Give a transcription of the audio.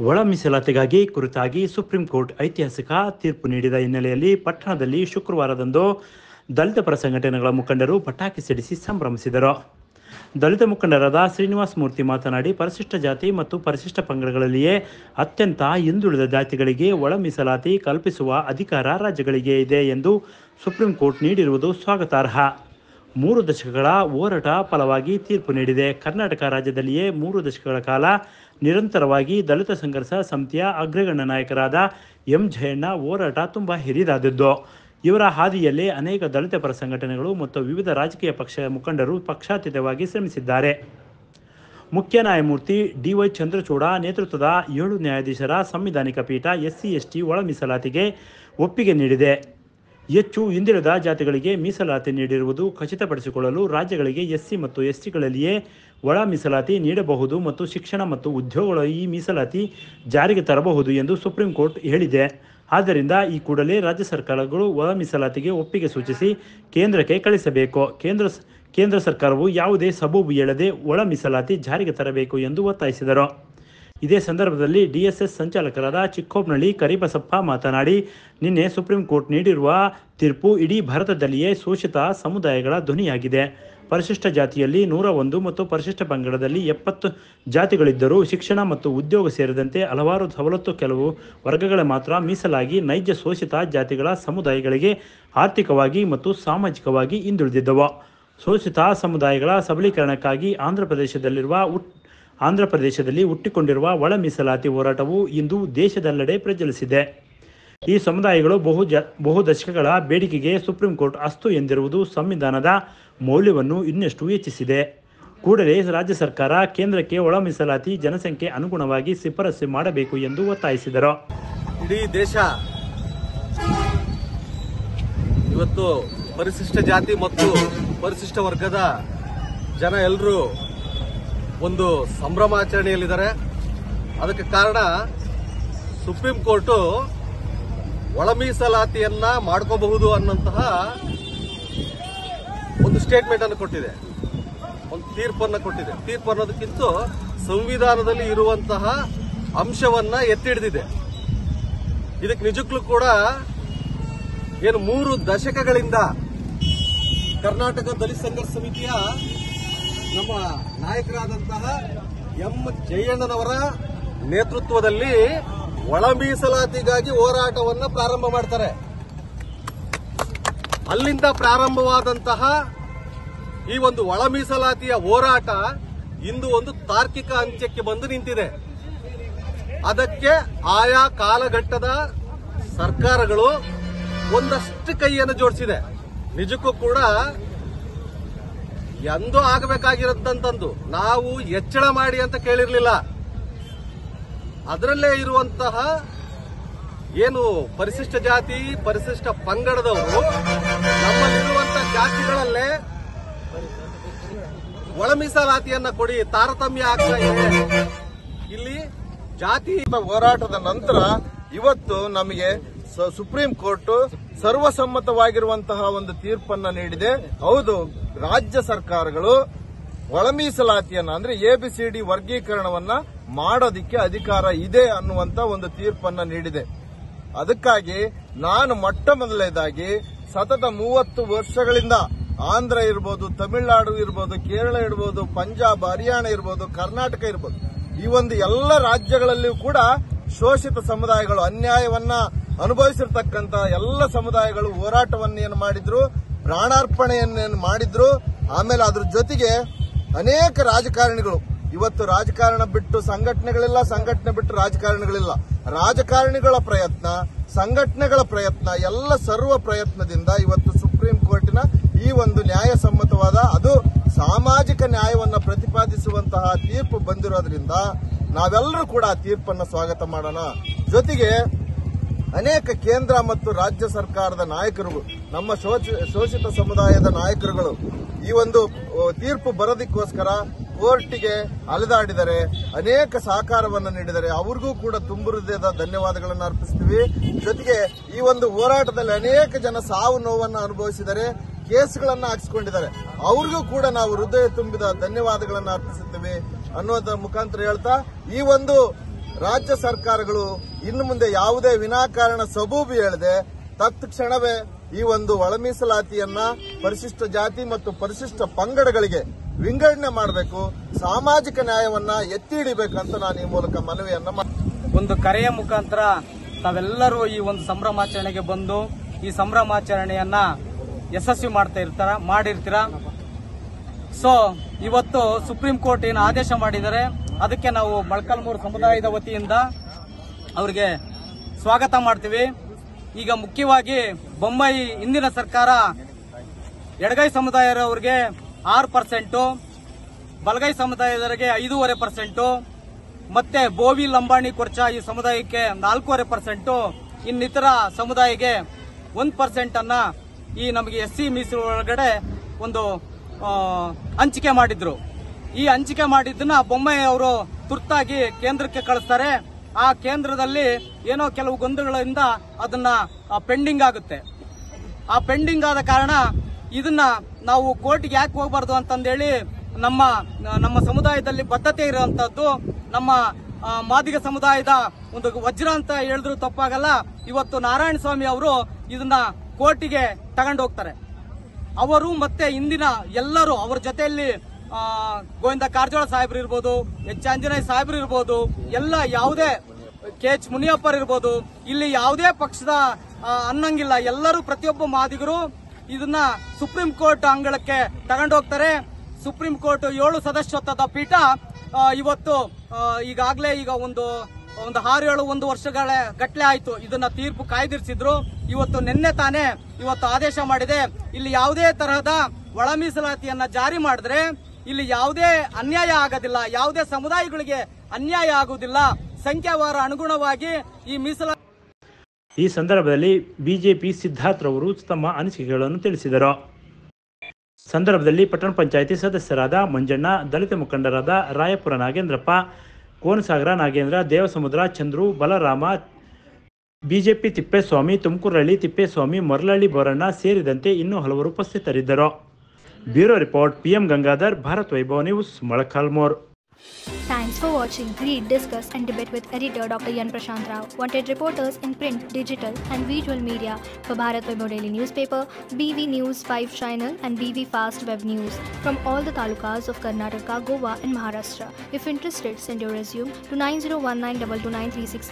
ಒಳ ಮೀಸಲಾತಿಗಾಗಿ ಕುರಿತಾಗಿ supreme court ಐತಿಹಾಸಿಕ ತೀರ್ಪು ನೀಡಿದ ಹಿನ್ನೆಲೆಯಲ್ಲಿ ಪಟ್ಟಣದಲ್ಲಿ ಶುಕ್ರವಾರದಂದು ದಲಿತ ಪರ ಸಂಘಟನೆಗಳ ಮುಖಂಡರು ಪಟಾಕಿ ಸಿಡಿಸಿ ಸಂಭ್ರಮಿಸಿದರು. ದಲಿತ ಮುಖಂಡರಾದ ಶ್ರೀನಿವಾಸ ಮೂರ್ತಿ ಮಾತನಾಡಿ, ಪರಿಶಿಷ್ಟ ಜಾತಿ ಮತ್ತು ಪರಿಶಿಷ್ಟ ಪಂಗಡಗಳಲ್ಲಿಯೇ ಅತ್ಯಂತ ಹಿಂದುಳಿದ ಜಾತಿಗಳಿಗೆ ಒಳ ಮೀಸಲಾತಿ ಕಲ್ಪಿಸುವ ಅಧಿಕಾರ ರಾಜ್ಯಗಳಿಗೆ ಇದೆ ಎಂದು ಸುಪ್ರೀಂ ಕೋರ್ಟ್ ನೀಡಿರುವುದು ಸ್ವಾಗತಾರ್ಹ. 3 ದಶಕಗಳ ಹೋರಾಟ ಫಲವಾಗಿ ತೀರ್ಪು ನೀಡಿದೆ. ಕರ್ನಾಟಕ ರಾಜ್ಯದಲ್ಲಿಯೇ 3 ದಶಕಗಳ ಕಾಲ ನಿರಂತರವಾಗಿ ದಲಿತ ಸಂಘರ್ಷ ಸಮಿತಿಯ ಅಗ್ರಗಣ್ಯ ನಾಯಕರಾದ ಎಂ ಜಯಣ್ಣ ಹೋರಾಟ ತುಂಬ ಹಿರಿದಾದದ್ದು. ಇವರ ಹಾದಿಯಲ್ಲಿ ಅನೇಕ ದಲಿತ ಪರ ಸಂಘಟನೆಗಳು ಮತ್ತು ವಿವಿಧ ರಾಜಕೀಯ ಪಕ್ಷ ಮುಖಂಡರು ಪಕ್ಷಾತೀತವಾಗಿ ಶ್ರಮಿಸಿದ್ದಾರೆ. ಮುಖ್ಯ ನ್ಯಾಯಮೂರ್ತಿ ಡಿ.ವೈ. ಚಂದ್ರಚೂಡ ನೇತೃತ್ವದ 7 ನ್ಯಾಯಾಧೀಶರ ಸಂವಿಧಾನಿಕ ಪೀಠ ಎಸ್ಸಿ/ಎಸ್ಟಿ ಒಳ ಮೀಸಲಾತಿಗೆ ಒಪ್ಪಿಗೆ ನೀಡಿದೆ. ಹೆಚ್ಚು ಹಿಂದುಳಿದ ಜಾತಿಗಳಿಗೆ ಮೀಸಲಾತಿ ನೀಡಿರುವುದು ಖಚಿತಪಡಿಸಿಕೊಳ್ಳಲು ರಾಜ್ಯಗಳಿಗೆ ಎಸ್ಸಿ ಮತ್ತು ಎಸ್ಟಿಗಳಲ್ಲಿಯೇ ಒಳ ಮೀಸಲಾತಿ ನೀಡಬಹುದು ಮತ್ತು ಶಿಕ್ಷಣ ಮತ್ತು ಉದ್ಯೋಗಗಳ ಈ ಮೀಸಲಾತಿ ಜಾರಿಗೆ ತರಬಹುದು ಎಂದು ಸುಪ್ರೀಂ ಕೋರ್ಟ್ ಹೇಳಿದೆ. ಆದ್ದರಿಂದ ಈ ಕೂಡಲೇ ರಾಜ್ಯ ಸರ್ಕಾರಗಳು ಒಳ ಮೀಸಲಾತಿಗೆ ಒಪ್ಪಿಗೆ ಸೂಚಿಸಿ ಕೇಂದ್ರಕ್ಕೆ ಕಳಿಸಬೇಕು. ಕೇಂದ್ರ ಸರ್ಕಾರವು ಯಾವುದೇ ಸಬೂಬು ಹೇಳದೆ ಒಳ ಮೀಸಲಾತಿ ಜಾರಿಗೆ ತರಬೇಕು ಎಂದು ಒತ್ತಾಯಿಸಿದರು. ಇದೇ ಸಂದರ್ಭದಲ್ಲಿ ಡಿಎಸ್ಎಸ್ ಸಂಚಾಲಕರಾದ ಚಿಕ್ಕೋಪನಹಳ್ಳಿ ಕರಿಬಸಪ್ಪ ಮಾತನಾಡಿ, ನಿನ್ನೆ ಸುಪ್ರೀಂ ಕೋರ್ಟ್ ನೀಡಿರುವ ತೀರ್ಪು ಇಡೀ ಭಾರತದಲ್ಲಿಯೇ ಶೋಷಿತ ಸಮುದಾಯಗಳ ಧ್ವನಿಯಾಗಿದೆ. ಪರಿಶಿಷ್ಟ ಜಾತಿಯಲ್ಲಿ 101 ಮತ್ತು ಪರಿಶಿಷ್ಟ ಪಂಗಡದಲ್ಲಿ 70 ಜಾತಿಗಳಿದ್ದರೂ ಶಿಕ್ಷಣ ಮತ್ತು ಉದ್ಯೋಗ ಸೇರಿದಂತೆ ಹಲವಾರು ಸವಲತ್ತು ಕೆಲವು ವರ್ಗಗಳ ಮಾತ್ರ ಮೀಸಲಾಗಿ ನೈಜ ಶೋಷಿತ ಜಾತಿಗಳ ಸಮುದಾಯಗಳಿಗೆ ಆರ್ಥಿಕವಾಗಿ ಮತ್ತು ಸಾಮಾಜಿಕವಾಗಿ ಹಿಂದುಳಿದಿದ್ದವು. ಶೋಷಿತ ಸಮುದಾಯಗಳ ಸಬಲೀಕರಣಕ್ಕಾಗಿ ಆಂಧ್ರಪ್ರದೇಶದಲ್ಲಿ ಹುಟ್ಟಿಕೊಂಡಿರುವ ಒಳ ಮೀಸಲಾತಿ ಹೋರಾಟವು ಇಂದು ದೇಶದೆಲ್ಲೆಡೆ ಪ್ರಜ್ವಲಿಸಿದೆ. ಈ ಸಮುದಾಯಗಳು ಬಹು ದಶಕಗಳ ಬೇಡಿಕೆಗೆ ಸುಪ್ರೀಂ ಕೋರ್ಟ್ ಅಸ್ತು ಎಂದಿರುವುದು ಸಂವಿಧಾನದ ಮೌಲ್ಯವನ್ನು ಇನ್ನಷ್ಟು ಹೆಚ್ಚಿಸಿದೆ. ಕೂಡಲೇ ರಾಜ್ಯ ಸರ್ಕಾರ ಕೇಂದ್ರಕ್ಕೆ ಒಳ ಮೀಸಲಾತಿ ಜನಸಂಖ್ಯೆ ಅನುಗುಣವಾಗಿ ಶಿಫಾರಸು ಮಾಡಬೇಕು ಎಂದು ಒತ್ತಾಯಿಸಿದರು. ಇಡೀ ದೇಶ ಇವತ್ತು ಪರಿಶಿಷ್ಟ ಜಾತಿ ಮತ್ತು ಪರಿಶಿಷ್ಟ ವರ್ಗದ ಜನ ಎಲ್ಲರೂ ಒಂದು ಸಂಭ್ರಮಾಚರಣೆಯಲ್ಲಿದ್ದಾರೆ. ಅದಕ್ಕೆ ಕಾರಣ ಸುಪ್ರೀಂ ಕೋರ್ಟ್ ಒಳ ಮೀಸಲಾತಿಯನ್ನ ಮಾಡ್ಕೋಬಹುದು ಅನ್ನಂತಹ ಒಂದು ಸ್ಟೇಟ್ಮೆಂಟ್ ಅನ್ನು ಕೊಟ್ಟಿದೆ, ಒಂದು ತೀರ್ಪನ್ನು ಕೊಟ್ಟಿದೆ. ತೀರ್ಪು ಅನ್ನೋದಕ್ಕಿಂತ ಸಂವಿಧಾನದಲ್ಲಿ ಇರುವಂತಹ ಅಂಶವನ್ನ ಎತ್ತಿ ಹಿಡಿದಿದೆ. ಇದಕ್ಕೆ ನಿಜಕ್ಕೂ ಕೂಡ ಏನು 3 ದಶಕಗಳಿಂದ ಕರ್ನಾಟಕ ದಲಿತ ಸಂಘರ್ಷ ಸಮಿತಿಯ ನಮ್ಮ ನಾಯಕರಾದಂತಹ ಎಂ ಜಯಣ್ಣನವರ ನೇತೃತ್ವದಲ್ಲಿ ಒಳ ಮೀಸಲಾತಿಗಾಗಿ ಹೋರಾಟವನ್ನ ಪ್ರಾರಂಭ ಮಾಡ್ತಾರೆ. ಅಲ್ಲಿಂದ ಪ್ರಾರಂಭವಾದಂತಹ ಈ ಒಂದು ಒಳ ಮೀಸಲಾತಿಯ ಹೋರಾಟ ಇಂದು ಒಂದು ತಾರ್ಕಿಕ ಅಂತ್ಯಕ್ಕೆ ಬಂದು ನಿಂತಿದೆ. ಅದಕ್ಕೆ ಆಯಾ ಕಾಲಘಟ್ಟದ ಸರ್ಕಾರಗಳು ಒಂದಷ್ಟು ಕೈಯನ್ನು ಜೋಡಿಸಿದೆ. ನಿಜಕ್ಕೂ ಕೂಡ ಎಂದೂ ಆಗಬೇಕಾಗಿರದಂತಂದು ನಾವು ಹೆಚ್ಚಳ ಮಾಡಿ ಅಂತ ಕೇಳಿರ್ಲಿಲ್ಲ. ಅದರಲ್ಲೇ ಇರುವಂತಹ ಏನು ಪರಿಶಿಷ್ಟ ಜಾತಿ ಪರಿಶಿಷ್ಟ ಪಂಗಡದವರು ನಮ್ಮಲ್ಲಿರುವಂತಹ ಜಾತಿಗಳಲ್ಲೇ ಒಳ ಮೀಸಲಾತಿಯನ್ನ ಕೊಡಿ, ತಾರತಮ್ಯ ಆಗ್ತಾ ಇದೆ. ಇಲ್ಲಿ ಜಾತಿ ಹೋರಾಟದ ನಂತರ ಇವತ್ತು ನಮಗೆ ಸುಪ್ರೀಂ ಕೋರ್ಟ್ ಸರ್ವಸಮ್ಮತವಾಗಿರುವಂತಹ ಒಂದು ತೀರ್ಪನ್ನ ನೀಡಿದೆ. ಹೌದು, ರಾಜ್ಯ ಸರ್ಕಾರಗಳು ಒಳ ಮೀಸಲಾತಿಯನ್ನ ಅಂದ್ರೆ ಎಬಿಸಿಡಿ ವರ್ಗೀಕರಣವನ್ನ ಮಾಡೋದಿಕ್ಕೆ ಅಧಿಕಾರ ಇದೆ ಅನ್ನುವಂತ ಒಂದು ತೀರ್ಪನ್ನ ನೀಡಿದೆ. ಅದಕ್ಕಾಗಿ ನಾನು ಮೊಟ್ಟ ಮೊದಲನೇದಾಗಿ ಸತತ 30 ವರ್ಷಗಳಿಂದ ಆಂಧ್ರ ಇರ್ಬೋದು, ತಮಿಳುನಾಡು ಇರ್ಬೋದು, ಕೇರಳ ಇರ್ಬೋದು, ಪಂಜಾಬ್, ಹರಿಯಾಣ ಇರ್ಬೋದು, ಕರ್ನಾಟಕ ಇರ್ಬೋದು, ಈ ಒಂದು ಎಲ್ಲ ರಾಜ್ಯಗಳಲ್ಲಿಯೂ ಕೂಡ ಶೋಷಿತ ಸಮುದಾಯಗಳು ಅನ್ಯಾಯವನ್ನ ಅನುಭವಿಸಿರ್ತಕ್ಕಂತ ಎಲ್ಲ ಸಮುದಾಯಗಳು ಹೋರಾಟವನ್ನೇನು ಮಾಡಿದ್ರು, ಪ್ರಾಣಾರ್ಪಣೆಯನ್ನೇನು ಮಾಡಿದ್ರು. ಆಮೇಲೆ ಅದ್ರ ಜೊತೆಗೆ ಅನೇಕ ರಾಜಕಾರಣಿಗಳು ಇವತ್ತು ರಾಜಕಾರಣ ಬಿಟ್ಟು ಸಂಘಟನೆಗಳಿಲ್ಲ, ಸಂಘಟನೆ ಬಿಟ್ಟು ರಾಜಕಾರಣಿಗಳಿಲ್ಲ. ರಾಜಕಾರಣಿಗಳ ಪ್ರಯತ್ನ, ಸಂಘಟನೆಗಳ ಪ್ರಯತ್ನ, ಎಲ್ಲ ಸರ್ವ ಪ್ರಯತ್ನದಿಂದ ಇವತ್ತು ಸುಪ್ರೀಂ ಕೋರ್ಟಿನ ಈ ಒಂದು ನ್ಯಾಯಸಮ್ಮತವಾದ ಅದು ಸಾಮಾಜಿಕ ನ್ಯಾಯವನ್ನ ಪ್ರತಿಪಾದಿಸುವಂತಹ ತೀರ್ಪು ಬಂದಿರೋದ್ರಿಂದ ನಾವೆಲ್ಲರೂ ಕೂಡ ಆ ತೀರ್ಪನ್ನು ಸ್ವಾಗತ ಮಾಡೋಣ. ಜೊತೆಗೆ ಅನೇಕ ಕೇಂದ್ರ ಮತ್ತು ರಾಜ್ಯ ಸರ್ಕಾರದ ನಾಯಕರುಗಳು, ನಮ್ಮ ಶೋಷಿತ ಸಮುದಾಯದ ನಾಯಕರುಗಳು ಈ ಒಂದು ತೀರ್ಪು ಬರೋದಕ್ಕೋಸ್ಕರ ಕೋರ್ಟಿಗೆ ಅಲೆದಾಡಿದರೆ, ಅನೇಕ ಸಹಕಾರವನ್ನು ನೀಡಿದರೆ ಅವ್ರಿಗೂ ಕೂಡ ತುಂಬು ಹೃದಯದ ಧನ್ಯವಾದಗಳನ್ನು ಅರ್ಪಿಸ್ತೀವಿ. ಜೊತೆಗೆ ಈ ಒಂದು ಹೋರಾಟದಲ್ಲಿ ಅನೇಕ ಜನ ಸಾವು ನೋವನ್ನು ಅನುಭವಿಸಿದರೆ, ಕೇಸ್ಗಳನ್ನ ಹಾಕಿಸಿಕೊಂಡಿದ್ದಾರೆ, ಅವ್ರಿಗೂ ಕೂಡ ನಾವು ಹೃದಯ ತುಂಬಿದ ಧನ್ಯವಾದಗಳನ್ನು ಅರ್ಪಿಸುತ್ತೇವೆ ಅನ್ನೋದ್ರ ಮುಖಾಂತರ ಹೇಳ್ತಾ ಈ ಒಂದು ರಾಜ್ಯ ಸರ್ಕಾರಗಳು ಇನ್ನು ಮುಂದೆ ಯಾವುದೇ ವಿನಾಕಾರಣ ಸಬೂಬು ಹೇಳದೆ ತತ್ಕ್ಷಣವೇ ಈ ಒಂದು ಒಳ ಮೀಸಲಾತಿಯನ್ನ ಪರಿಶಿಷ್ಟ ಜಾತಿ ಮತ್ತು ಪರಿಶಿಷ್ಟ ಪಂಗಡಗಳಿಗೆ ವಿಂಗಡಣೆ ಮಾಡಬೇಕು, ಸಾಮಾಜಿಕ ನ್ಯಾಯವನ್ನ ಎತ್ತಿ ಹಿಡಿಬೇಕಂತ ನಾನು ಈ ಮೂಲಕ ಮನವಿಯನ್ನ ಒಂದು ಕರೆಯ ಮುಖಾಂತರ ತಾವೆಲ್ಲರೂ ಈ ಒಂದು ಸಂಭ್ರಮಾಚರಣೆಗೆ ಬಂದು ಈ ಸಂಭ್ರಮಾಚರಣೆಯನ್ನ ಯಶಸ್ವಿ ಮಾಡಿರ್ತೀರಾ. ಸೊ ಇವತ್ತು ಸುಪ್ರೀಂ ಕೋರ್ಟ್ ಏನು ಆದೇಶ ಮಾಡಿದರೆ ಅದಕ್ಕೆ ನಾವು ಮೊಳಕಾಲ್ಮೂರು ಸಮುದಾಯದ ವತಿಯಿಂದ ಅವರಿಗೆ ಸ್ವಾಗತ ಮಾಡ್ತೀವಿ. ಈಗ ಮುಖ್ಯವಾಗಿ ಬೊಮ್ಮಾಯಿ ಹಿಂದಿನ ಸರ್ಕಾರ ಎಡಗೈ ಸಮುದಾಯದವರಿಗೆ 6%, ಬಲಗೈ ಸಮುದಾಯದವರಿಗೆ 5.5%, ಮತ್ತೆ ಬೋವಿ ಲಂಬಾಣಿ ಕೊರ್ಚ ಈ ಸಮುದಾಯಕ್ಕೆ 4.5%, ಇನ್ನಿತರ ಸಮುದಾಯಕ್ಕೆ 1% ಅನ್ನ ಈ ನಮಗೆ SC ಮೀಸಲು ಒಳಗಡೆ ಒಂದು ಹಂಚಿಕೆ ಮಾಡಿದ್ರು. ಈ ಹಂಚಿಕೆ ಮಾಡಿದ್ದನ್ನ ಬೊಮ್ಮಾಯಿ ಅವರು ತುರ್ತಾಗಿ ಕೇಂದ್ರಕ್ಕೆ ಕಳಿಸ್ತಾರೆ. ಆ ಕೇಂದ್ರದಲ್ಲಿ ಏನೋ ಕೆಲವು ಗೊಂದಲಗಳಿಂದ ಅದನ್ನ ಪೆಂಡಿಂಗ್ ಆಗುತ್ತೆ. ಆ ಪೆಂಡಿಂಗ್ ಆದ ಕಾರಣ ಇದನ್ನ ನಾವು ಕೋರ್ಟ್ಗೆ ಯಾಕೆ ಹೋಗಬಾರ್ದು ಅಂತಂದೇಳಿ ನಮ್ಮ ಸಮುದಾಯದಲ್ಲಿ ಬದ್ಧತೆ ಇರುವಂತದ್ದು, ನಮ್ಮ ಮಾದಿಗ ಸಮುದಾಯದ ಒಂದು ವಜ್ರ ಅಂತ ಹೇಳಿದ್ರು ತಪ್ಪಾಗಲ್ಲ. ಇವತ್ತು ನಾರಾಯಣ ಸ್ವಾಮಿ ಅವರು ಇದನ್ನ ಕೋರ್ಟಿಗೆ ತಗೊಂಡು ಹೋಗ್ತಾರೆ. ಅವರು ಮತ್ತೆ ಇಂದಿನ ಎಲ್ಲರೂ ಅವರ ಜೊತೆಯಲ್ಲಿ ಗೋವಿಂದ ಕಾರಜೋಳ ಸಾಹೇಬ್ರು ಇರ್ಬೋದು, ಎಚ್ ಆಂಜನೇಯ ಸಾಹೇಬ್ರು ಇರ್ಬೋದು, ಎಲ್ಲ ಯಾವುದೇ KH ಮುನಿಯಪ್ಪರ್ ಇರ್ಬೋದು, ಇಲ್ಲಿ ಯಾವುದೇ ಪಕ್ಷದ ಅನ್ನಂಗಿಲ್ಲ. ಎಲ್ಲರೂ ಪ್ರತಿಯೊಬ್ಬ ಮಾದಿಗರು ಇದನ್ನ ಸುಪ್ರೀಂ ಕೋರ್ಟ್ ಅಂಗಳಕ್ಕೆ ತಗೊಂಡು ಹೋಗ್ತಾರೆ. ಸುಪ್ರೀಂ ಕೋರ್ಟ್ 7 ಸದಸ್ಯತ್ವದ ಪೀಠ ಇವತ್ತು ಈಗಾಗಲೇ ಈಗ ಒಂದು 6-7 ವರ್ಷಗಳ ಗಟ್ಟಲೆ ಆಯ್ತು ಇದನ್ನ ತೀರ್ಪು ಕಾಯ್ದಿರಿಸಿದ್ರು. ಇವತ್ತು ನಿನ್ನೆ ತಾನೇ ಇವತ್ತು ಆದೇಶ ಮಾಡಿದೆ. ಇಲ್ಲಿ ಯಾವುದೇ ತರಹದ ಒಳ ಮೀಸಲಾತಿಯನ್ನ ಜಾರಿ ಮಾಡಿದ್ರೆ ಇಲ್ಲಿ ಯಾವುದೇ ಅನ್ಯಾಯ ಆಗೋದಿಲ್ಲ, ಯಾವುದೇ ಸಮುದಾಯಗಳಿಗೆ ಅನ್ಯಾಯ ಆಗುವುದಿಲ್ಲ. ಸಂಖ್ಯಾವಾರ ಅನುಗುಣವಾಗಿ ಈ ಮೀಸಲಾತಿ. ಈ ಸಂದರ್ಭದಲ್ಲಿ ಬಿಜೆಪಿ ಸಿದ್ಧಾರ್ಥ್ ರವರು ತಮ್ಮ ಅನಿಸಿಕೆಗಳನ್ನು ತಿಳಿಸಿದರು. ಸಂದರ್ಭದಲ್ಲಿ ಪಟ್ಟಣ ಪಂಚಾಯಿತಿ ಸದಸ್ಯರಾದ ಮಂಜಣ್ಣ, ದಲಿತ ಮುಖಂಡರಾದ ರಾಯಪುರ ನಾಗೇಂದ್ರಪ್ಪ, ಕೋನಸಾಗರ ನಾಗೇಂದ್ರ, ದೇವಸಮುದ್ರ ಚಂದ್ರು, ಬಲರಾಮ, ಬಿಜೆಪಿ ತಿಪ್ಪೇಸ್ವಾಮಿ, ತುಮಕೂರಹಳ್ಳಿ ತಿಪ್ಪೇಸ್ವಾಮಿ, ಮರಳಹಳ್ಳಿ ಬೋರಣ್ಣ ಸೇರಿದಂತೆ ಇನ್ನೂ ಹಲವರು ಉಪಸ್ಥಿತರಿದ್ದರು. Bureau report PM Gangadhar, Bharat Vaibhav news, Molakalmuru. Thanks for watching. Read, discuss and debate with editor Dr. Yan Prashant Rao. Wanted reporters in print, digital and visual media for Bharat Vaibhav Daily Newspaper, BV News 5 Channel and BV Fast Web News from all the talukas of Karnataka, Goa and Maharashtra. If interested, send your resume to 9019229369.